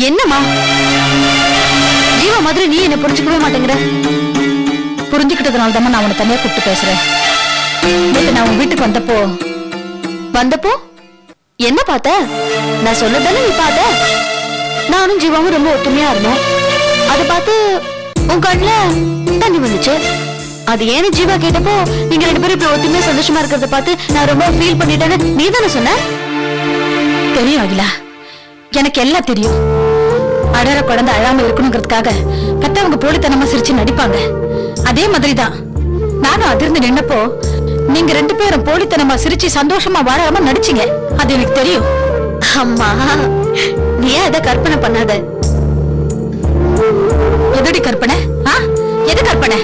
என்னம்மா ஜீவா மாதிரி நீ என்ன புரிஞ்சுக்கவே மாட்டேங்கிற? புரிஞ்சுக்கிட்டதுனால தான் நான் உன்னை தனியா கூப்பிட்டு பேசுறேன். நான் உன் வீட்டுக்கு வந்தப்போ என்ன பார்த்த? நான் சொல்லதானே நீ பார்த்த? நானும் ஜீவாவும் ரொம்ப ஒத்துமையா இருந்தோம். அதை பார்த்து உன் கண்ணுல தண்ணி வந்துச்சு. அது ஏன்னு ஜீவா கேட்டப்போ நீங்க 2 பேரும் இப்படி ஒத்துமையா சந்தோஷமா இருக்கிறத பார்த்து நான் ரொம்ப ஃபீல் பண்ணிட்டேன்னு நீ தானே சொன்ன? தெரியும் அகிலா, எனக்கு எல்லாம் தெரியும். அழற குழந்தை அழாம இருக்கணுங்கிறதுக்காக பெத்தவங்க போலித்தனமா சிரிச்சு நடிப்பாங்க. அதே மாதிரிதான் நானும் அதிர்ந்து நின்னப்போ நீங்க 2 பேரும் போலித்தனமா சிரிச்சு சந்தோஷமா வாழாம நடிச்சீங்க. அது எனக்கு தெரியும். அம்மா, நீ ஏன் அதை கற்பனை பண்ணாத? எதடி கற்பனை? எது கற்பனை?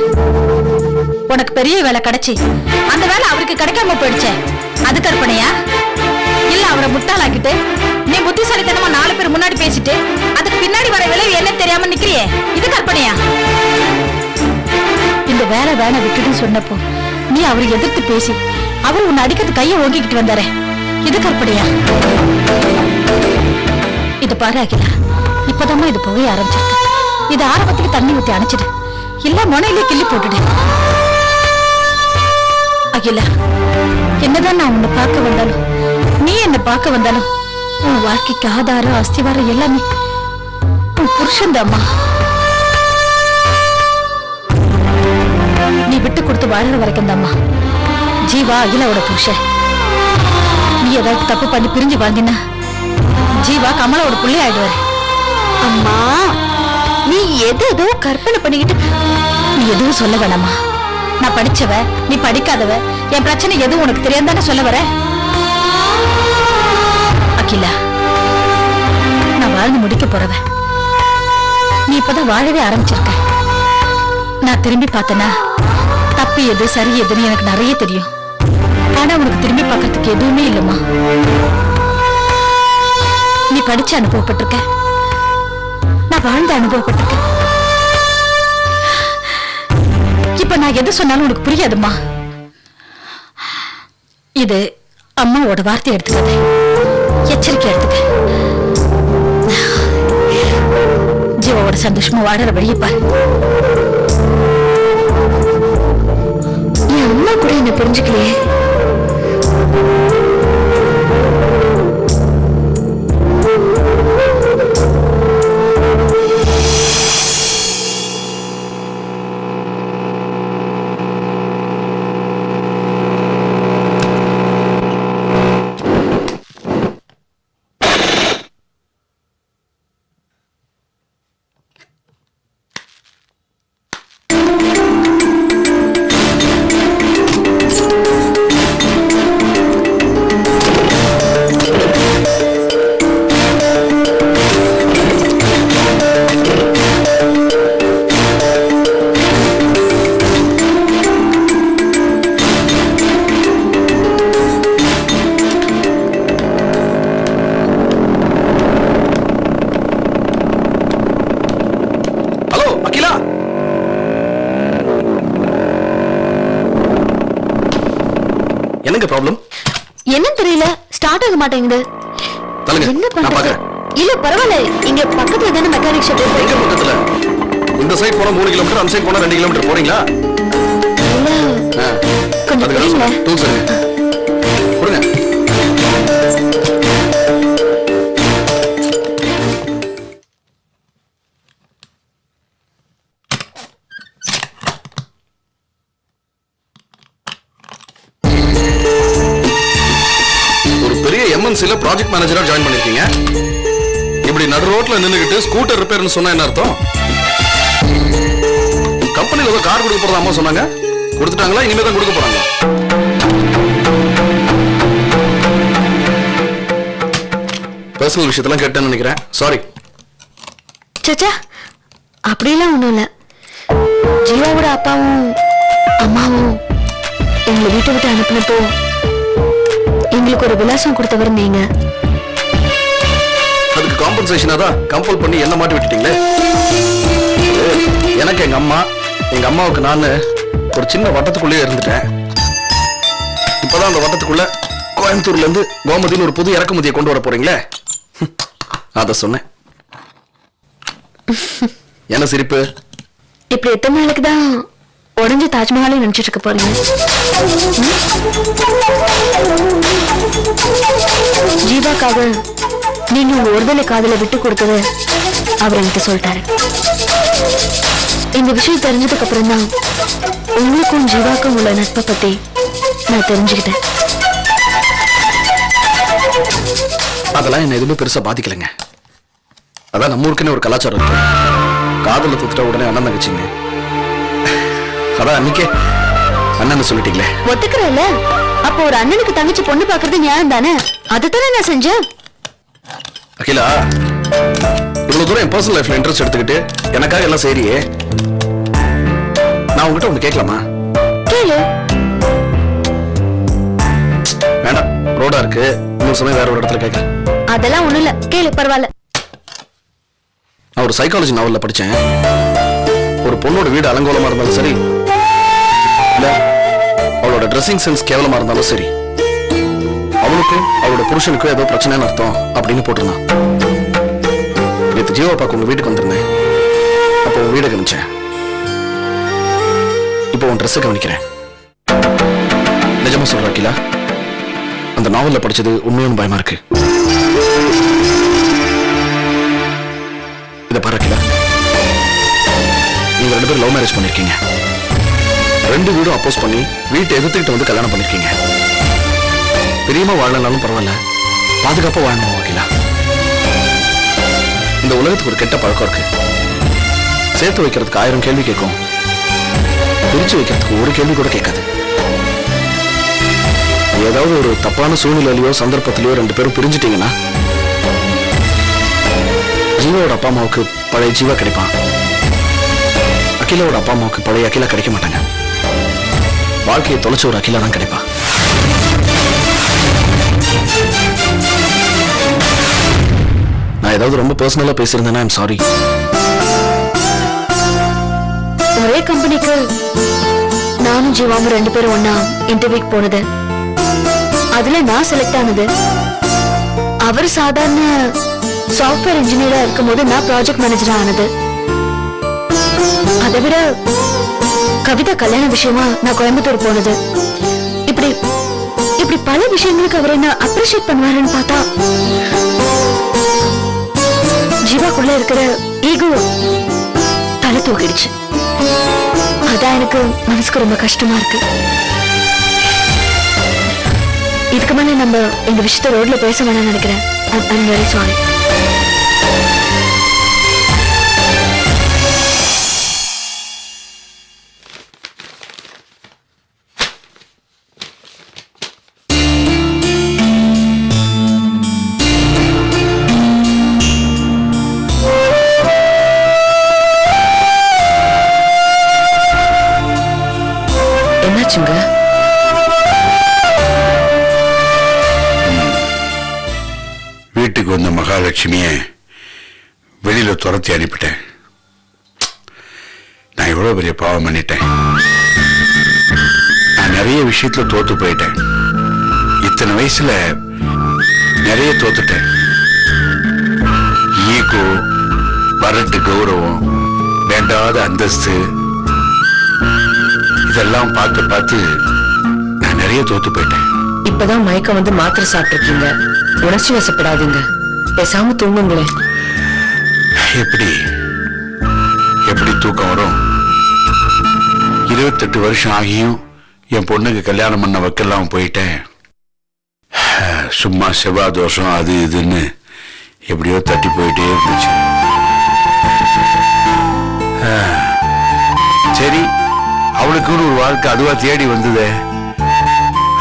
உனக்கு பெரிய வேலை கிடைச்சி அந்த வேலை அவருக்கு கிடைக்காம போயிடுச்சே, அது கற்பனையா? இல்ல அவரை முட்டாளாக்கிட்டு நீ புத்திசாலித்தனமா 4 பேர் முன்னாடி பேசிட்டு அதுக்கு பின்னாடி வர விளைவு என்ன தெரியாம நிக்கிறியே, இது கற்பனையா? இந்த வேலை வேணை விட்டுட்டு சொன்னப்போ நீ அவரை எதிர்த்து பேசி அவர் உன்னை அடிக்கிறது கையை ஓங்கிக்கிட்டு வந்தாரே, இது கற்பனையா? இது பாரு அகிலா, இப்பதாம்மா இது புகைய ஆரம்பிச்சிருக்கு. இது ஆரம்பத்துக்கு தண்ணி ஊத்தி அணைச்சிடு, இல்ல முனையிலே கிள்ளி போட்டுடு. அகிலா, என்னதான் நான் உன்னை பார்க்க வந்தாலும் நீ என்ன பார்க்க வந்தாலும் உன் வாழ்க்கைக்கு ஆதாரம் அஸ்திவாரம் எல்லாமே உன் புருஷன் தாம்மா. நீ விட்டு கொடுத்து வாழற வரைக்கும் தாம்மா ஜீவா அகிலாவோட புருஷன். நீ ஏதாவது தப்பு பண்ணி பிரிஞ்சு வாங்கினா ஜீவா கமலாவோட புள்ளி ஆயிடுவாரு. அம்மா, நீ எதோ கற்பனை பண்ணிக்கிட்டு நீ எதுவும் சொல்ல வேணாமா. நான் படிச்சவ, நீ படிக்காதவ, என் பிரச்சனை எதுவும் உனக்கு தெரியாது தானே சொல்ல வர? அகிலா, நான் வாழ்ந்து முடிக்க போறவ. நீ இப்பதான் வாழவே ஆரம்பிச்சிருக்க. நான் திரும்பி பார்த்தனா தப்பு எது சரி எதுன்னு எனக்கு நிறைய தெரியும். ஆனா உனக்கு திரும்பி பார்க்கறதுக்கு எதுவுமே இல்லம்மா. நீ படிச்சு அனுபவப்பட்டிருக்க, நான் வாழ்ந்து அனுபவப்பட்டிருக்கேன். இப்ப நான் எது சொன்னாலும் உனக்கு புரியாதுமா. இது அம்மாவோட வார்த்தை எடுத்துக்காத, எச்சரிக்கை எடுத்துக்க. ஜீவாவோட சந்தோஷமா வாழற வழியை பாரு. என் அம்மா கூட என்ன புரிஞ்சுக்கலையே. என்னங்க ப்ராப்ளம்? என்னன்னு தெரியல, ஸ்டார்ட் ஆக மாட்டேங்குது. என்ன பண்றது? இல்ல பரவாயில்ல, இங்க பக்கத்துல தான மெக்கானிக் ஷாப் இருக்கு. எங்க பக்கத்துல? இந்த சைடு போனா 3 கிலோமீட்டர், அந்த சைடு போனா 2 கிலோமீட்டர் போறீங்களா? இல்ல, கொஞ்சம் புரியல. டூல்ஸ் எடுங்க, கொடுங்க. எம்என்சில ப்ராஜெக்ட் மேனேஜரா ஜாயின் பண்ணிருக்கீங்க. இப்படி நடு ரோட்ல நின்னுகிட்டு ஸ்கூட்டர் ரிப்பேர்னு சொன்னா என்ன அர்த்தம்? கம்பெனில ஏதோ கார் கொடுக்க போறதா அம்மா சொன்னாங்க, கொடுத்துட்டாங்களா? இனிமே தான் கொடுக்க போறாங்க. பர்சனல் விஷயத்தெல்லாம் கேட்டேன்னு நினைக்கிறேன், சாரி. சச்சா, அப்படிலாம் ஒண்ணும் இல்ல. ஜீவாவோட அப்பாவும் அம்மாவும் எங்களை வீட்டை விட்டு அனுப்பினப்போ எங்களுக்கு ஒரு விலாசம் கொடுத்தவர் நீங்க. அதுக்கு காம்பன்சேஷனா தான் கம்பல் பண்ணி என்ன மாட்டி விட்டுட்டீங்களே. எனக்கு எங்க அம்மாவுக்கு நான் ஒரு சின்ன வட்டத்துக்குள்ளே இருந்துட்டேன். இப்பதான் அந்த வட்டத்துக்குள்ள கோயம்புத்தூர்ல இருந்து கோமதியில் ஒரு புது இறக்குமதியை கொண்டு வர போறீங்களே, அத சொன்னேன். என்ன சிரிப்பு? இப்படி எத்தனை நாளைக்கு தான் உடஞ்ச தாஜ்மஹாலை நினைச்சிட்டு இருக்க போறீங்க? ஜீவாக்காக நீங்க உங்க ஒருதலை காதல விட்டு கொடுத்தது அவர் என்கிட்ட சொல்லிட்டாரு. இந்த விஷயம் தெரிஞ்சதுக்கு அப்புறம் தான் உங்களுக்கும் ஜீவாக்கும் உள்ள நட்பை பத்தி நான் தெரிஞ்சுக்கிட்டேன். அதெல்லாம் என்ன எதுவுமே பெருசா பாதிக்கலைங்க. அதான் நம்ம ஊருக்குன்னு ஒரு கலாச்சாரம் இருக்கு. காதல தூத்துட்டா உடனே அண்ணன் தங்கச்சிங்க. அதான் அன்னைக்கே அண்ணன் சொல்லிட்டீங்களே. ஒத்துக்கிறல்ல? அப்போ ஒரு அண்ணனுக்கு தங்கச்சி பொண்ணு பாக்குறது நியாயம் தானே? அதுதானே நான் செஞ்சேன். அகிலா, இவ்வளவு தூரம் என் பர்சனல் லைஃப்ல இன்ட்ரெஸ்ட் எடுத்துக்கிட்டு எனக்காக எல்லாம் செய்றியே, நான் உங்ககிட்ட ஒண்ணு கேட்கலாமா? கேளு. வேண்டாம், ரோடா இருக்கு, இன்னொரு சமயம் வேற ஒரு இடத்துல கேட்க. அதெல்லாம் ஒண்ணும் இல்ல, கேளு, பரவாயில்ல. நான் ஒரு சைக்காலஜி நாவல்ல படிச்சேன். ஒரு பொண்ணோட வீடு அலங்கோலமா இருந்தாலும் சரி, இல்ல அவளோட ட்ரெஸ்ஸிங் சென்ஸ் கேவலமா இருந்தாலும் சரி, அவளுக்கும் அவளோட புருஷனுக்கும் ஏதோ பிரச்சனைன்னு அர்த்தம் அப்படின்னு போட்டிருந்தான். நேற்று ஜீவா பார்க்க உங்க வீட்டுக்கு வந்திருந்தேன். அப்போ உன் வீடை கவனிச்சேன். இப்போ உன் ட்ரெஸ்ஸை கவனிக்கிறேன். நிஜமா சொல்ற அகிலா, அந்த நாவல்ல படிச்சது உண்மையான பயமா இருக்கு. இத பாரு அகிலா, நீங்க 2 பேரும் லவ் மேரேஜ் பண்ணிருக்கீங்க. 2 வீடும் அப்போஸ் பண்ணி வீட்டை எதிர்த்துக்கிட்டு வந்து கல்யாணம் பண்ணிருக்கீங்க. பிரியமா வாழனாலும் பரவாயில்ல, பாதுகாப்பா வாழணும் அகிலா. இந்த உலகத்துக்கு ஒரு கெட்ட பழக்கம் இருக்கு. சேர்த்து வைக்கிறதுக்கு 1000 கேள்வி கேட்கும், பிரிச்சு வைக்கிறதுக்கு ஒரு கேள்வி கூட கேட்காது. ஏதாவது ஒரு தப்பான சூழ்நிலையிலயோ சந்தர்ப்பத்திலயோ 2 பேரும் பிரிஞ்சிட்டீங்கன்னா ஜீவாவோட அப்பா அம்மாவுக்கு பழைய ஜீவா கிடைப்பான், அகிலாவோட அப்பா அம்மாவுக்கு பழைய அகிலா கிடைக்க மாட்டாங்க. வாழ்க்கையை தொலைச்ச ஒரு அகிலா தான் கிடைப்பா. நான் ஏதாவது ரொம்ப பர்சனலா பேசியிருந்தேன்னா ஐம் சாரி. ஒரே கம்பெனிக்கு நானும் ஜீவாவும் 2 பேரும் ஒன்னா இன்டர்வியூக்கு போனது, அதுல நான் செலக்ட் ஆனது. அவர் சாதாரண சாஃப்ட்வேர் இன்ஜினியரா இருக்கும் போது நான் ப்ராஜெக்ட் மேனேஜரா ஆனது. அதை விட கவிதா கல்யாண விஷயமா நான் கோயம்புத்தூர் போனது. இப்படி இப்படி பல விஷயங்களுக்கு அவர் என்ன அப்ரிஷியேட் பண்ணுவாருன்னு பார்த்தா ஜீவாக்குள்ள இருக்கிற ஈகோ தலை தூக்கிடுச்சு. அதான் எனக்கு மனசுக்கு ரொம்ப கஷ்டமா இருக்கு. இதுக்கு மேல நம்ம இந்த விஷயத்த ரோட்ல பேச வேணாம்னு நினைக்கிறேன். I'm very sorry. என்னாச்சுங்க? வீட்டுக்கு வந்த மகாலட்சுமிய வெளியில துரத்தி அனுப்பிட்டேன். நான் எவ்வளவு பெரிய பாவம் பண்ணிட்டேன். நான் நிறைய விஷயத்துல தோத்து போயிட்டேன். இத்தனை வயசுல நிறைய தோத்துட்டேன். ஈகோ, வரட்டு கௌரவம், வேண்டாத அந்தஸ்து, இதெல்லாம் பார்த்து பார்த்து நான் நிறைய தோத்து போயிட்டேன். இப்பதான் மயக்கம் வந்து மாத்திரை சாப்பிட்டுருக்கீங்க, உணர்ச்சி வசப்படாதீங்க, பேசாம தூங்குங்களேன். எப்படி எப்படி தூக்கம் வரும்? 28 வருஷம் ஆகியும் என் பொண்ணுக்கு கல்யாணம் பண்ண வைக்கலாம் போயிட்டேன். சும்மா செவ்வாய் தோஷம் அது இதுன்னு எப்படியோ தட்டி போயிட்டே இருந்துச்சு. சரி, அவளுக்குன்னு ஒரு வாழ்க்கை அதுவா தேடி வந்ததே,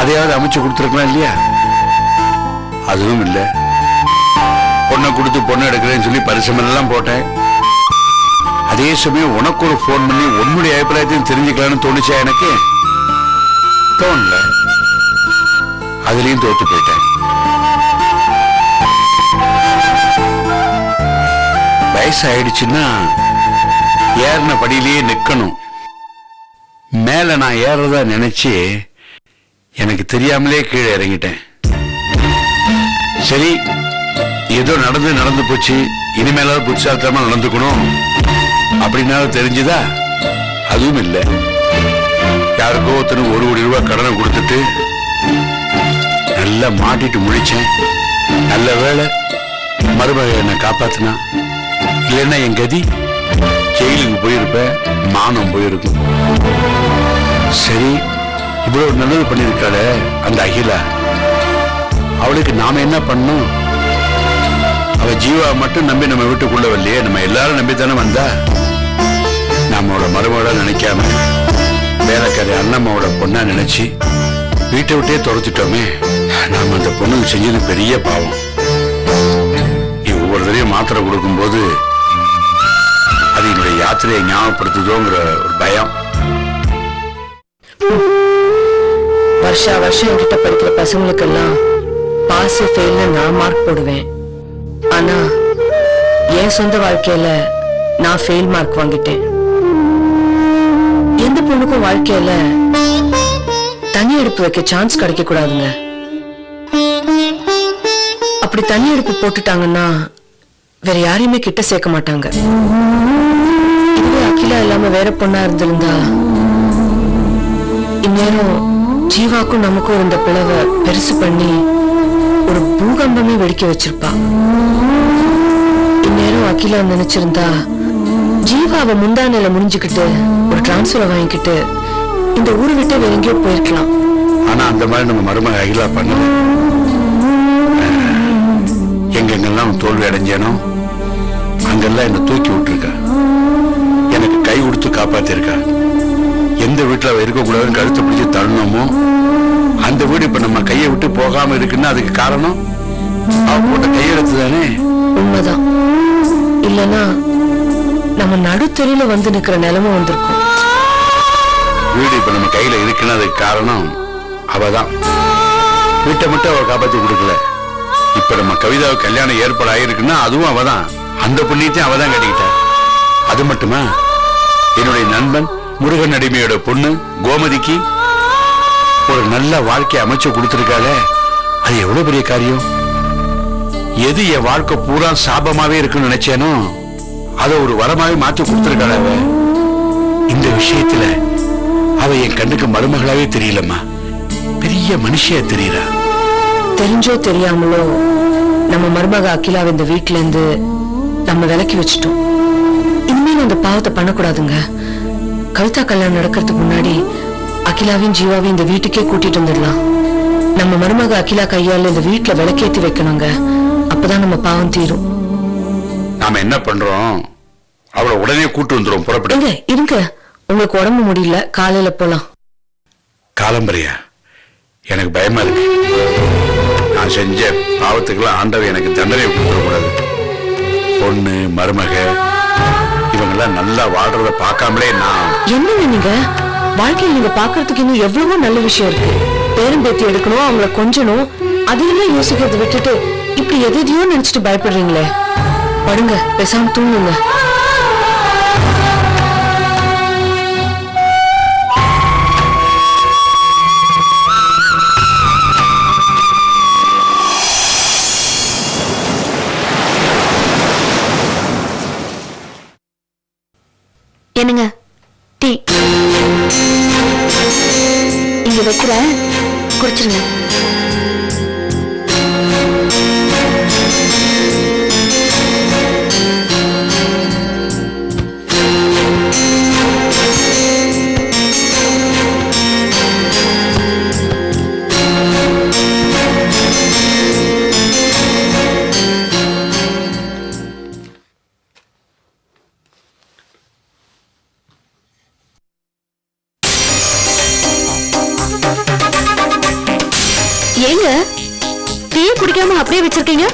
அதையாவது அமைச்சு கொடுத்துருக்கலாம் இல்லையா? அதுவும் இல்லை. பொண்ணை கொடுத்து பொண்ணு எடுக்கிறேன்னு சொல்லி பரிசமெல்லாம் போட்டேன். அதே சமயம் உனக்கு ஒரு போன் பண்ணி உன்னுடைய அபிப்பிராயத்தையும் தெரிஞ்சுக்கலான்னு தோணுச்சா? எனக்கு தோணல. அதுலயும் தோத்து போயிட்டேன். வயசாயிடுச்சுன்னா ஏறின படியிலேயே நிக்கணும். மேல நான் ஏறதா நினைச்சு எனக்கு தெரியாமலே கீழே இறங்கிட்டேன். சரி, ஏதோ நடந்து போச்சு. இனிமேலாவது புட்சாத்திரமா நடந்துக்கணும் அப்படின்னாலும் தெரிஞ்சுதா? அதுவும் இல்லை. யாருக்கோ ஒருத்தனுக்கு 1 கோடி ரூபாய் கடனை கொடுத்துட்டு நல்லா மாட்டிட்டு முழிச்சேன். நல்ல வேளை மருமக என்னை காப்பாத்தினா. இல்லைன்னா என் கதி ஜெயிலுக்கு போயிருப்பேன், மானம் போயிருக்கும். சரி, இவ்வளவு நல்லது பண்ணிருக்காளே அந்த அகிலா, அவளுக்கு நாம என்ன பண்ணோம்? அவ ஜீவா மட்டும் நம்பி நம்ம வீட்டுக்குள்ள வரலையே, நம்ம எல்லாரும் நம்பித்தானே வந்தா. நம்மளோட மருமகள நினைக்காம வேலைக்காரி அண்ணம்மாவோட பொண்ணா நினைச்சு வீட்டை விட்டே துரத்திட்டோமே. நாம அந்த பொண்ணுக்கு செஞ்சது பெரிய பாவம். நீ ஒவ்வொரு தடையும் மாத்திரை கொடுக்கும் போது அது என்னுடைய யாத்திரையை ஞாபகப்படுத்துதோங்கிற ஒரு பயம். வருஷா வருஷம் என்கிட்ட படிக்கிற பசங்களுக்கெல்லாம் பாஸ் ஃபெயில்னு நான் மார்க் போடுவேன். ஆனா என் சொந்த வாழ்க்கையில நான் ஃபெயில் மார்க் வாங்கிட்டேன். எந்த பொண்ணுக்கும் வாழ்க்கையில தனி எடுப்பு வைக்க சான்ஸ் கிடைக்க கூடாதுங்க. அப்படி தனி எடுப்பு போட்டுட்டாங்கன்னா வேற யாரையுமே கிட்ட சேர்க்க மாட்டாங்க. இதுவே அகிலா இல்லாம வேற பொண்ணா இருந்திருந்தா இந்நேரம் ஜீவாக்கும் நமக்கும் இருந்த பிளவை பெருசு பண்ணி ஒரு பூகம்பமே வெடிக்க வச்சிருப்பா. இந்நேரம் அகிலா நினைச்சிருந்தா ஜீவாவை முந்தானையில முடிஞ்சுக்கிட்டு ஒரு டிரான்ஸ்பரை வாங்கிக்கிட்டு இந்த ஊரை விட்டு வேற எங்கேயோ போயிருக்கலாம். ஆனா அந்த மாதிரி நம்ம மருமக அகிலா பண்ணல. எங்கெங்கெல்லாம் தோல்வி அடைஞ்சேனோ அங்கெல்லாம் என்ன தூக்கி விட்டுருக்கா, எனக்கு கை கொடுத்து காப்பாத்திருக்கா. எந்த வீட்டுல அவ இருக்கக்கூடாதுன்னு கழுத்தை பிடிச்சி தள்ளணுமோ அந்த வீடு இப்ப நம்ம கையை விட்டு போகாம இருக்குன்னா அதுக்கு காரணம் அவ போட்ட கையெழுத்து தானே. உண்மைதான். இல்லன்னா நம்ம நடுத்தெருல வந்து நிக்கிற நிலைமை வந்திருக்கும். வீடு இப்ப நம்ம கையில இருக்குன்னு அதுக்கு காரணம் அவதான். வீட்டை மட்டும் அவ காப்பாத்தி கொடுக்கல. இப்ப நம்ம கவிதாவுக்கு கல்யாணம் ஏற்பாடு ஆயிருக்குன்னா அதுவும் அவதான். அந்த புண்ணியத்தையும் அவதான் கட்டிக்கிட்டா. அது மட்டுமா, என்னுடைய நண்பன் முருகன் அடிமையோட பொண்ணு கோமதிக்கு ஒரு நல்ல வாழ்க்கையை அமைச்சு கொடுத்திருக்காளே, அது எவ்வளவு பெரிய காரியம். எது என் வாழ்க்கை பூரா சாபமாவே இருக்குன்னு நினைச்சேனோ அதை ஒரு வரமாவே மாற்றி கொடுத்திருக்காள. இந்த விஷயத்துல அவ என் கண்ணுக்கு மருமகளாவே தெரியலம்மா, பெரிய மனுஷியா தெரியறா. தெரிஞ்சோ தெரியாமலோ நம்ம மருமக அகிலாவை இந்த வீட்டுல இருந்து நம்ம விலக்கி வச்சுட்டோம். இனிமேல் அந்த பாவத்தை பண்ணக்கூடாதுங்க. கவிதா கல்யாணம் நடக்கிறதுக்கு முன்னாடி அகிலாவையும் ஜீவாவையும் இந்த வீட்டுக்கே கூட்டிட்டு வந்துடலாம். நம்ம மருமக அகிலா கையால இந்த வீட்டுல விளக்கேத்தி வைக்கணுங்க. அப்பதான் நம்ம பாவம் தீரும். நாம என்ன பண்றோம், அவளை உடனே கூட்டு வந்துரும். புறப்படுங்க. இருங்க, உங்களுக்கு உடம்பு முடியல, காலையில போலாம். காலம்பரையா? எனக்கு பயமா இருக்கு. நான் செஞ்ச பாவத்துக்கெல்லாம் ஆண்டவன் எனக்கு தண்டனை கொடுத்துடக்கூடாது. பொண்ணு மருமக இவங்கெல்லாம் நல்லா வாழ்றத பார்க்காமலே நான் என்னங்க நீங்க வாழ்க்கையில் நீங்க பாக்குறதுக்கு இன்னும் எவ்வளவோ நல்ல விஷயம் இருக்கு. பேரும் பேத்தி எடுக்கணும், அவங்கள கொஞ்சணும், அதையெல்லாம் யோசிக்கிறத விட்டுட்டு இப்படி எதையோ நினைச்சிட்டு பயப்படுறீங்களே. படுங்க, பேசாம தூங்குங்க. என்னங்க டீ இங்க வைக்கிறேன், குடிச்சிருங்க. ஏங்க டீ குடிக்காம அப்படியே வச்சிருக்கீங்க?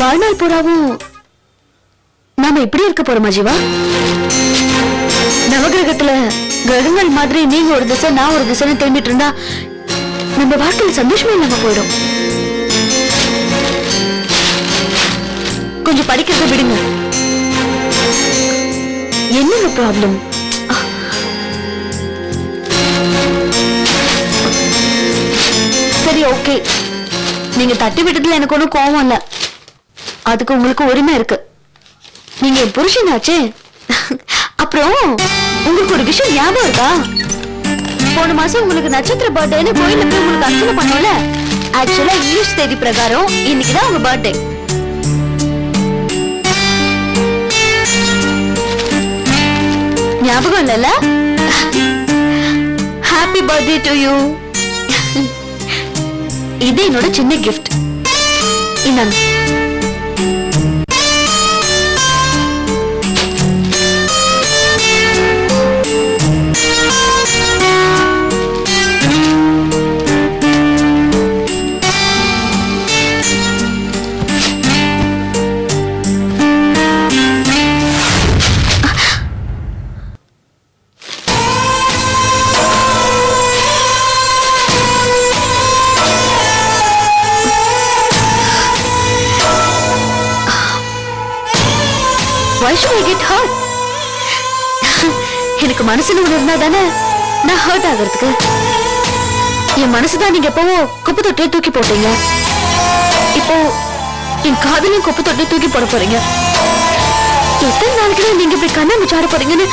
வாழ்நாள் பூராவும் நாம இப்படி இருக்க போறோமா ஜீவா? நவகிரகத்துல கிரகங்கள் மாதிரி நீங்க ஒரு திசை நான் ஒரு திசைன்னு திரும்பிட்டு இருந்தா நம்ம வாழ்க்கையில சந்தோஷமே இல்லாம போயிடும். கொஞ்சம் படிக்கிறத விடுங்க. என்னங்க ப்ராப்ளம்? சரி ஓகே, நீங்க தட்டி விட்டதுல எனக்கு ஒண்ணும் கோவம் இல்ல. அதுக்கு உங்களுக்கு உரிமை இருக்கு. நீங்க என் புருஷனாச்சே. அப்புறம் உங்களுக்கு ஒரு விஷயம் ஞாபகம் இருக்கா? போன மாசம் உங்களுக்கு நட்சத்திர பர்த்டேன்னு கோயில்ல போய் உங்களுக்கு அர்ச்சனை பண்ணோம்ல. ஆக்சுவலா இங்கிலீஷ் தேதி பிரகாரம் இன்னைக்குதான் உங்க பர்த்டே. ஞாபகம் இல்லல்ல? Happy birthday to you. இது என்னோட சின்ன கிஃப்ட். இந்தாங்க. Why should I get hurt? எனக்கு மனசுல ஒண்ணு இருந்தா தானே நான் ஹர்ட் ஆகிறதுக்கு. என் மனசுதான் நீங்க எப்பவோ குப்பை தொட்டியை தூக்கி போட்டீங்க. இப்போ என் காதலையும் குப்பை தொட்டியை தூக்கி போட போறீங்க. எத்தனை நாளைக்கு நீங்க இப்படி கண்ணை முச்சாட போறீங்கன்னு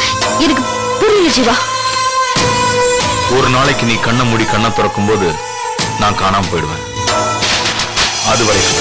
எனக்கு புரியல ஜீவா. ஒரு நாளைக்கு நீ கண்ணை மூடி கண்ணை திறக்கும் போது நான் காணாம போயிடுவேன். அது வரைக்கும்